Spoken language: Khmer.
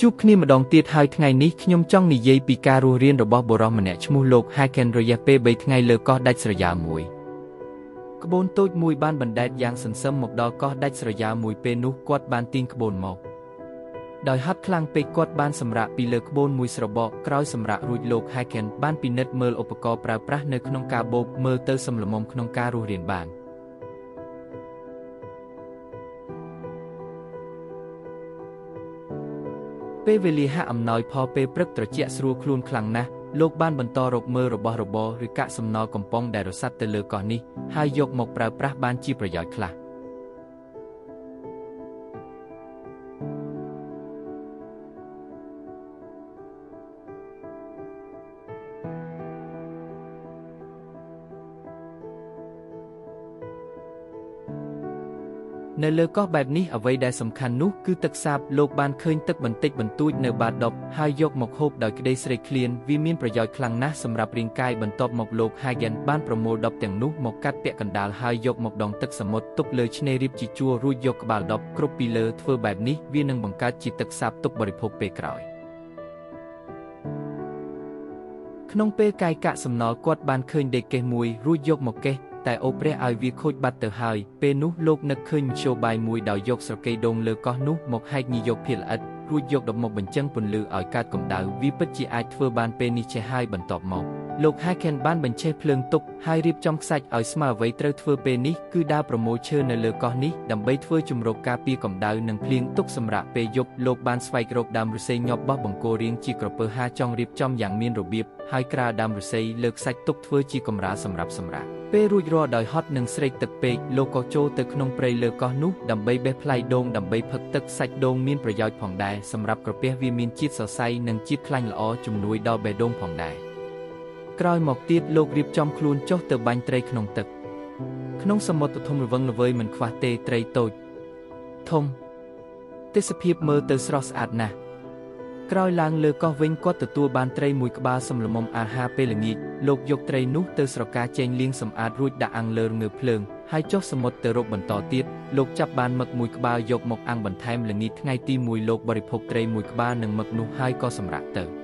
ជួបគ្នាម្ដងទៀតហើយថ្ងៃនេះខ្ញុំចង់និយាយពីការរស់រានរបស់បុរសម្នាក់ឈ្មោះលោក Haken រយៈពេល3ថ្ងៃលើកោះដាច់ស្រយាលមួយក្បូនតូចមួយបានបណ្ដែតយ៉ាងសន្សឹមមកដល់កោះដាច់ស្រយាលមួយពេលនោះគាត់បានទាញក្បូនមកដោយហត់ខ្លាំងពេកគាត់បានសម្រាកពីលើក្បូនមួយស្របកក្រោយសម្រាករួចលោក Haken បានពិនិត្យមើលឧបករណ៍ប្រើប្រាស់នៅក្នុងការបូកមើលទៅសមល្មមក្នុងការរស់រានបានពេលវេលាហាក់អំណោយផលពេលព្រឹកត្រជាក់ស្រួលខ្លួនខ្លាំងណាស់លោកបានបន្តរកមើលរបស់របរឬកាកសំណល់កំប៉ុងដែលរសាត់ទៅលើកោះនេះហើយយកមកប្រើប្រាស់បានជាប្រយោជន៍ខ្លះនៅលើកោះបែបនេះអ្វីដែលសំខាន់នោះគឺទឹកសាបលោកបានឃើញទឹកបន្តិចបន្តួចនៅបាតដប់ហើយយកមកហូបដោយក្តីស្រេកឃ្លានវាមានប្រយោជន៍ខ្លាំងណាស់សម្រាប់រាងកាយបន្ទាប់មកលោក Hagen បានប្រមូលដប់ទាំងនោះមកកាត់ពាក់កណ្ដាលហើយយកមកដងទឹកសមុទ្រទុកលើឆ្នេររៀបជាជួររួចយកក្បាលដប់គ្រប់ពីលើធ្វើបែបនេះវានឹងបង្កើតជាទឹកសាបទុកបរិភោគពេលក្រោយក្នុងពេលកាយកាកសំណល់គាត់បានឃើញដេកកេះមួយរួចយកមកកេះតែអូព្រះឲ្យវាខូចបាត់ទៅហើយពេលនោះលោកនឹកឃើញមធ្យោបាយមួយដោយយកស្រកីដូងលើកោះនោះមកហែកញីយកភាគល្អិតរួចយកដុំមកបញ្ចឹងពន្លឺឲ្យកើតកម្ដៅវាពិតជាអាចធ្វើបានពេលនេះចេះហើយបន្ទាប់មកលោក Haken បានបញ្ឆេះភ្លើងទុកហើយរៀបចំខ្សាច់ឲ្យស្មើអ្វីត្រូវធ្វើពេលនេះគឺដើរប្រមូលឈើនៅលើកោះនេះដើម្បីធ្វើជំរកការពារកម្ដៅនិងភ្លៀងទុកសម្រាប់ពេលយប់លោកបានស្វែងរកដើមឫស្សីញាប់បោះបង្គោលរាងជាក្រពើហាចង់រៀបចំយ៉ាងមានរបៀបហើយក្រាលដើមឫស្សីលើកសាច់ទុកធ្វើជាកម្រាលសម្រាប់សម្រាកពេលរួចរាល់ដោយហត់និងស្រេកទឹកពេកលោកក៏ចូលទៅក្នុងព្រៃលើកោះនោះដើម្បីបេះផ្លែដូងដើម្បីផឹកទឹកសាច់ដូងមានប្រយោជន៍ផងដែរសម្រាប់ក្រពះវាមានជាតិសរសៃនិងជាតិខ្លាញ់ល្អជំនួយដល់បេះដូងផងដែរក្រោយមកទៀតលោករៀបចំខ្លួនចុះទៅបាញ់ត្រីក្នុងទឹកក្នុងសមុទ្រធំល្វឹងល្វើយមិនខ្វះទេត្រីតូចធំទេសភាពមើលទៅស្រស់ស្អាតណាស់ក្រោយឡើងលើកោះវិញគាត់ទទួលបានត្រីមួយក្បាលសំលមុំអាហារពេលល្ងាចលោកយកត្រីនោះទៅស្រកាចេញលាងសម្អាតរួចដាក់អាំងលើងើភ្លើងហើយចុះសមុទ្រទៅរកបន្តទៀតលោកចាប់បានមឹកមួយក្បាលយកមកអាំងបន្ថែមល្ងាចថ្ងៃទី1លោកបរិភោគត្រីមួយក្បាលនិងមឹកនោះហើយក៏សម្រាកទៅ